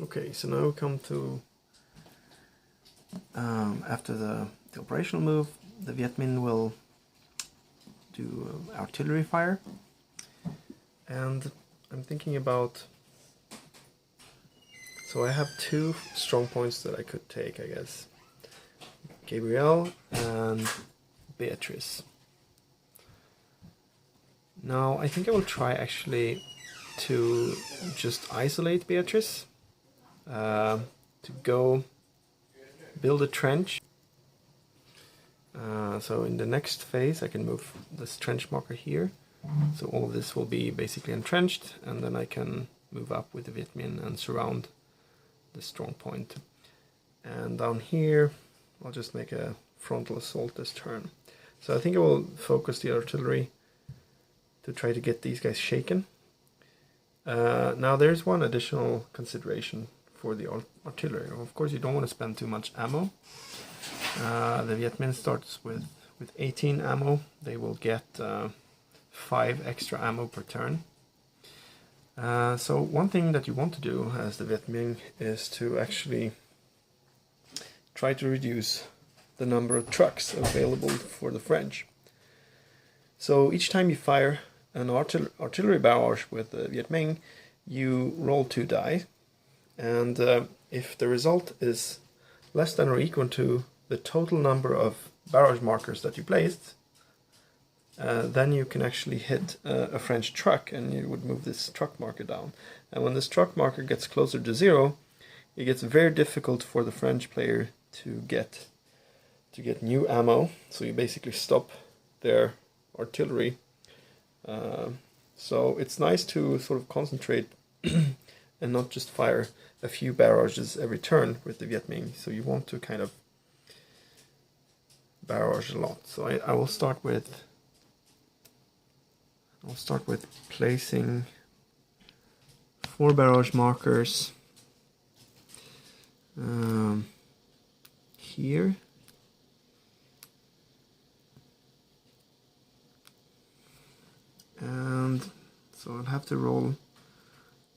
Okay, so now we come to after the operational move, the Viet Minh will do artillery fire, and I'm thinking about. So I have two strong points that I could take, I guess. Gabrielle and Beatrice. Now I think I will try actually to just isolate Beatrice, to go build a trench. So in the next phase I can move this trench marker here, so all of this will be basically entrenched, and then I can move up with the Viet Minh and surround the strong point. And down here I'll just make a frontal assault this turn. So I think I will focus the artillery to try to get these guys shaken. Now there's one additional consideration for the artillery. Of course you don't want to spend too much ammo. The Viet Minh starts with 18 ammo. They will get 5 extra ammo per turn. So one thing that you want to do as the Viet Minh is to actually try to reduce the number of trucks available for the French. So each time you fire an artillery barrage with the Viet Minh, you roll 2 die, and if the result is less than or equal to the total number of barrage markers that you placed, then you can actually hit a French truck, and you would move this truck marker down. And when this truck marker gets closer to 0, it gets very difficult for the French player to get new ammo. So you basically stop their artillery. So it's nice to sort of concentrate and not just fire a few barrages every turn with the Viet Minh. So you want to kind of barrage a lot. So I will start with placing 4 barrage markers here. And so I'll have to roll,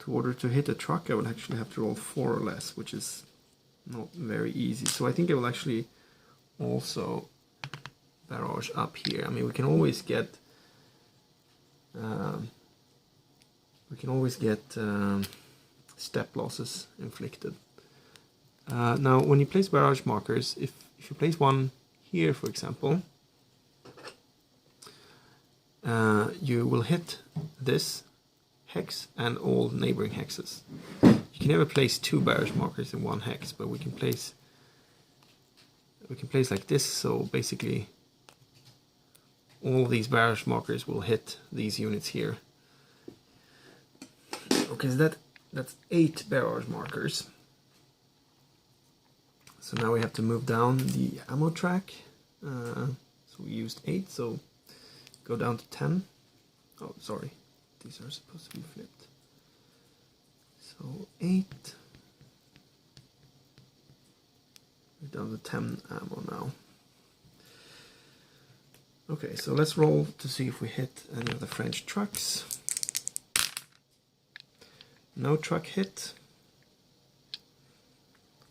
in order to hit a truck I would actually have to roll 4 or less, which is not very easy. So I think I will actually also barrage up here. I mean, we can always get step losses inflicted. Now when you place barrage markers, if you place one here for example, you will hit this hex and all neighboring hexes. You can never place 2 barrage markers in one hex, but we can place like this, so basically all these barrage markers will hit these units here. Okay, so that's 8 barrage markers. So now we have to move down the ammo track. So we used 8, so go down to 10. Oh, sorry, these are supposed to be flipped. So 8. We're down to 10 ammo now. Okay, so let's roll to see if we hit any of the French trucks. No truck hit.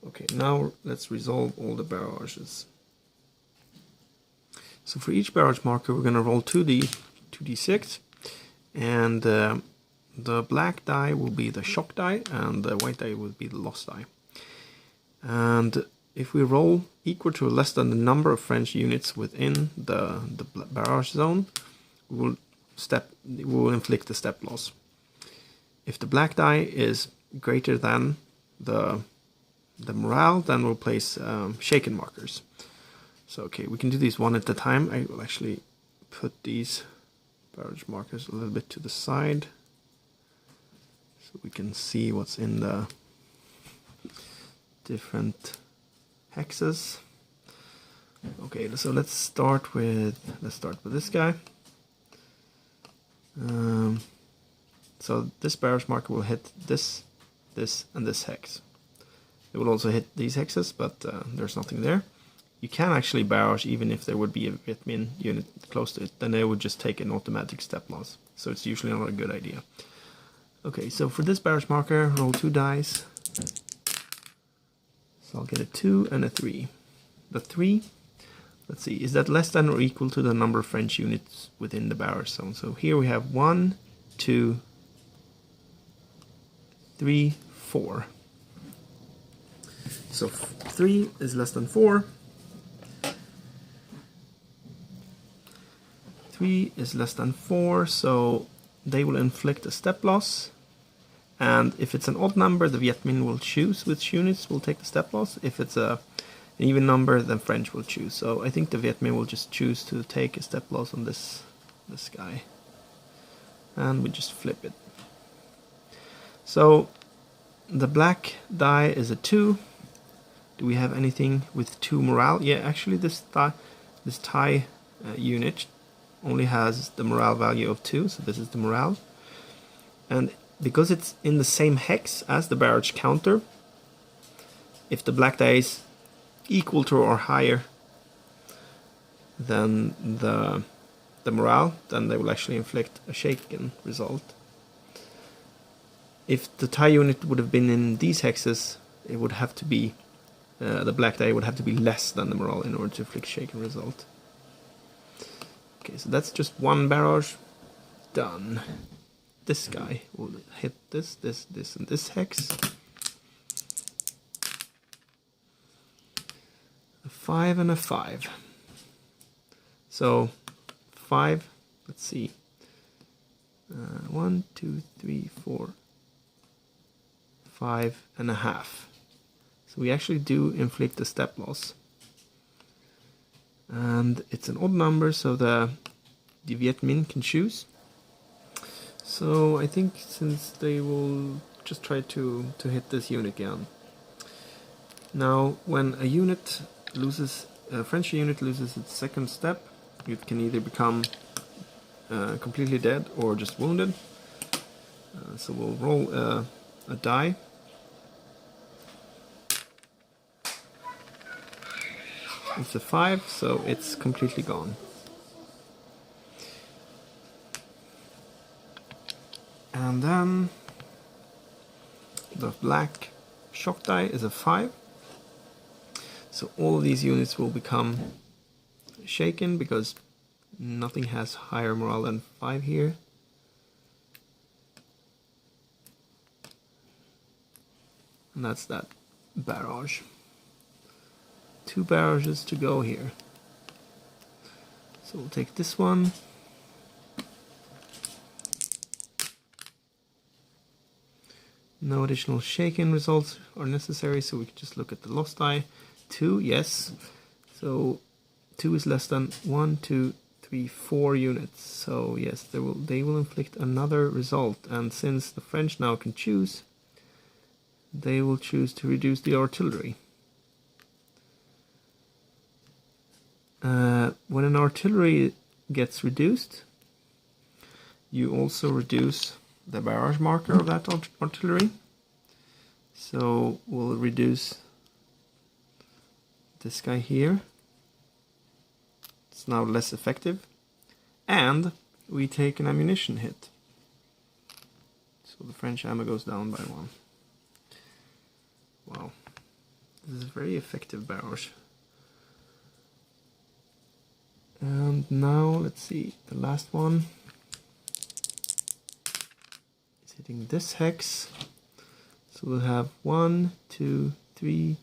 Okay, now let's resolve all the barrages. So for each barrage marker we're going to roll 2d6, and the black die will be the shock die and the white die will be the loss die. And if we roll equal to or less than the number of French units within the barrage zone, we will inflict a step loss. If the black die is greater than the morale, then we'll place shaken markers. So okay, we can do these one at a time. I will actually put these barrage markers a little bit to the side so we can see what's in the different hexes. Okay, so let's start with this guy. So this barrage marker will hit this, and this hex. It will also hit these hexes, but there's nothing there. You can actually barrage even if there would be a Viet Minh unit close to it, then they would just take an automatic step loss. So it's usually not a good idea. Okay, so for this barrage marker, roll 2 dice, So I'll get a 2 and a 3. The 3, let's see, is that less than or equal to the number of French units within the barrage zone? So here we have 1, 2, 3, 4. So 3 is less than 4. 3 is less than 4, so they will inflict a step loss. And if it's an odd number, the Viet Minh will choose which units will take the step loss. If it's an even number, then French will choose. So I think the Viet Minh will just choose to take a step loss on this guy. And we just flip it. So the black die is a 2. Do we have anything with 2 morale? Yeah, actually this Thai unit only has the morale value of 2, so this is the morale. And because it's in the same hex as the barrage counter, if the black die is equal to or higher than the morale, then they will actually inflict a shaken result. If the Thai unit would have been in these hexes, it would have to be the black die would have to be less than the morale in order to inflict shaken result. Okay, so that's just one barrage done. This guy will hit this, and this hex. A 5 and a 5. So 5, let's see. 1, 2, 3, 4, 5.5. So we actually do inflict a step loss. And it's an odd number, so the Viet Minh can choose. So I think since they will just try to hit this unit again. Now when a unit loses, a French unit loses its second step, it can either become completely dead or just wounded. So we'll roll a die. It's a 5, so it's completely gone. And then the black shock die is a 5. So all of these units will become shaken because nothing has higher morale than 5 here. And that's that barrage. 2 barrages to go here. So we'll take this one. No additional shaken results are necessary, so we can just look at the lost die. 2, yes. So 2 is less than 1, 2, 3, 4 units. So yes, they will inflict another result. And since the French now can choose, they will choose to reduce the artillery. When an artillery gets reduced, you also reduce the barrage marker of that artillery. So we'll reduce this guy here. It's now less effective. And we take an ammunition hit. So the French ammo goes down by 1. Wow. This is a very effective barrage. And now, let's see, the last one is hitting this hex. So we'll have 1, 2, 3.5,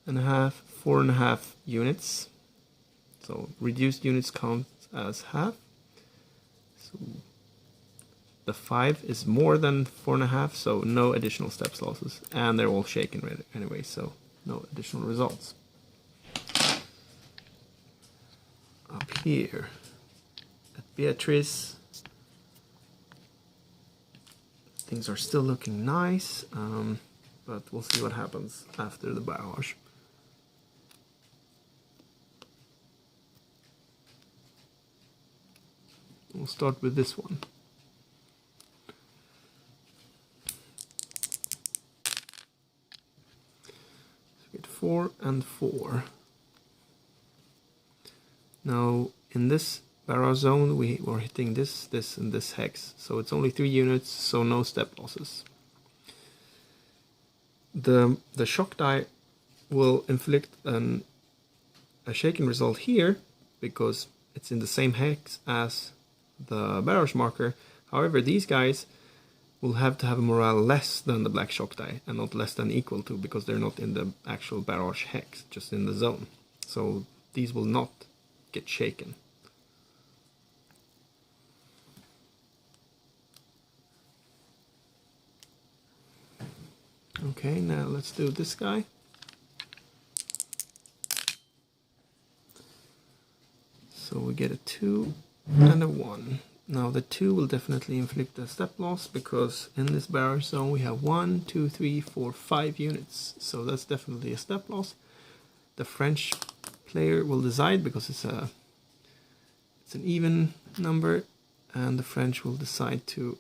4.5 units. So reduced units count as half. So the 5 is more than 4.5, so no additional steps losses. And they're all shaken anyway, so no additional results. Up here at Beatrice, things are still looking nice, but we'll see what happens after the barrage. We'll start with this one. So we get 4 and 4. Now in this barrage zone we were hitting this, and this hex. So it's only 3 units, so no step losses. the shock die will inflict a shaken result here because it's in the same hex as the barrage marker. However, these guys will have to have a morale less than the black shock die and not less than equal to, because they're not in the actual barrage hex, just in the zone. So these will not get shaken. Okay, now let's do this guy. So we get a 2 and a 1. Now the 2 will definitely inflict a step loss, because in this barrage zone we have 1, 2, 3, 4, 5 units. So that's definitely a step loss. The French player will decide, because it's an even number, and the French will decide to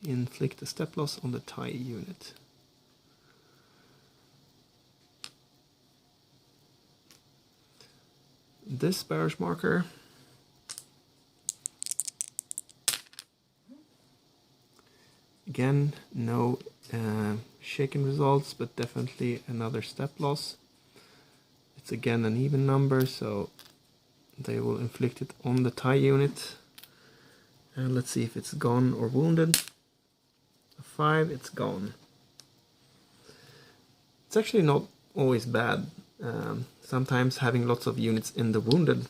inflict a step loss on the Thai unit. This barrage marker again, no shaken results, but definitely another step loss. It's again an even number, so they will inflict it on the Thai unit. And let's see if it's gone or wounded. A 5, it's gone. It's actually not always bad. Sometimes having lots of units in the wounded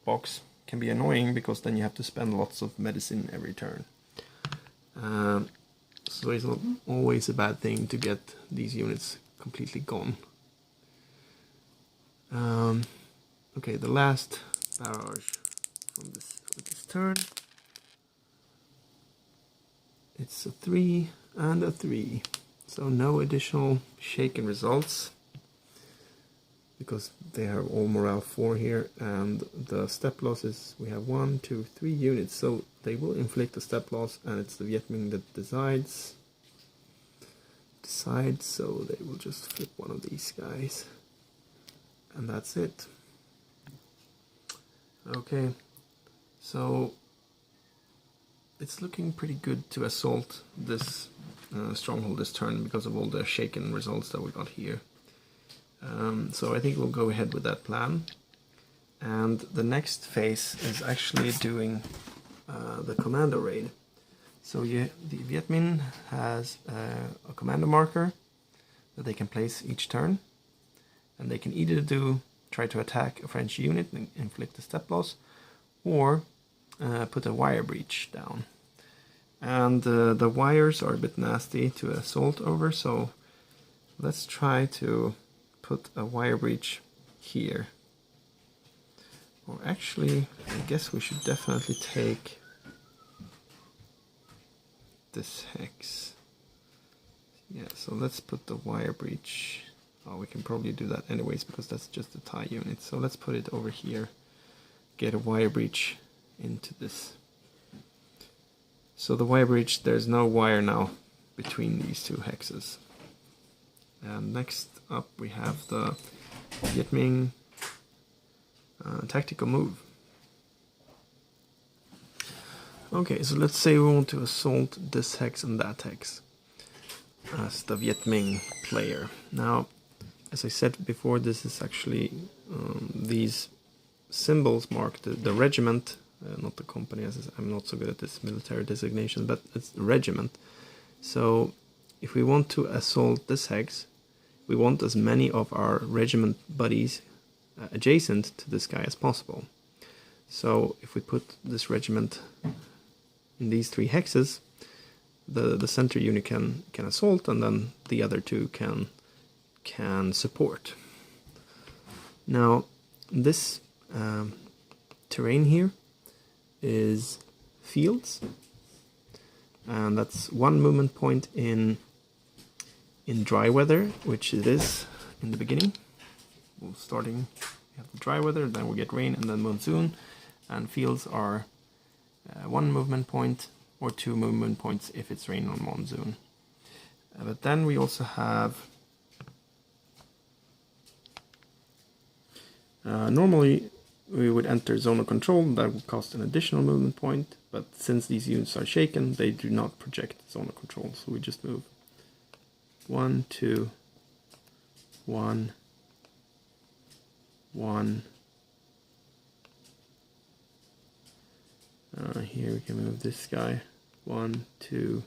box can be annoying, because then you have to spend lots of medicine every turn. So it's not always a bad thing to get these units completely gone. Okay, the last barrage from this turn. It's a 3 and a 3. So no additional shaken results, because they are all morale 4 here, and the step losses, we have 1, 2, 3 units, so they will inflict a step loss, and it's the Viet Minh that decides, so they will just flip one of these guys, and that's it. Okay, so it's looking pretty good to assault this stronghold this turn, because of all the shaken results that we got here. So I think we'll go ahead with that plan. And the next phase is actually doing the Commando raid. So the Viet Minh has a Commando marker that they can place each turn. And they can either try to attack a French unit and inflict a step loss, or put a wire breach down. And the wires are a bit nasty to assault over, so let's try to put a wire breach here. Or actually, I guess we should definitely take this hex. Yeah, so let's put the wire breach. Oh, we can probably do that anyways, because that's just a Thai unit. So let's put it over here. Get a wire breach into this. So the wire breach, there's no wire now between these two hexes. And next up we have the Viet Minh tactical move. Okay, so let's say we want to assault this hex and that hex as the Viet Minh player. Now, as I said before, this is actually these symbols mark the regiment, not the company, as I'm not so good at this military designation, but it's the regiment. So if we want to assault this hex, we want as many of our regiment buddies adjacent to this guy as possible. So if we put this regiment in these 3 hexes, the center unit can assault, and then the other 2 can support. Now this terrain here is fields, and that's 1 movement point in dry weather, which it is in the beginning. We have the dry weather, then we get rain, and then monsoon. And fields are 1 movement point or 2 movement points if it's rain or monsoon. But then we also have normally we would enter zone of control. That would cost an additional movement point, but since these units are shaken, they do not project zone of control, so we just move 1, 2, 1, 1. Here we can move this guy. 1, 2,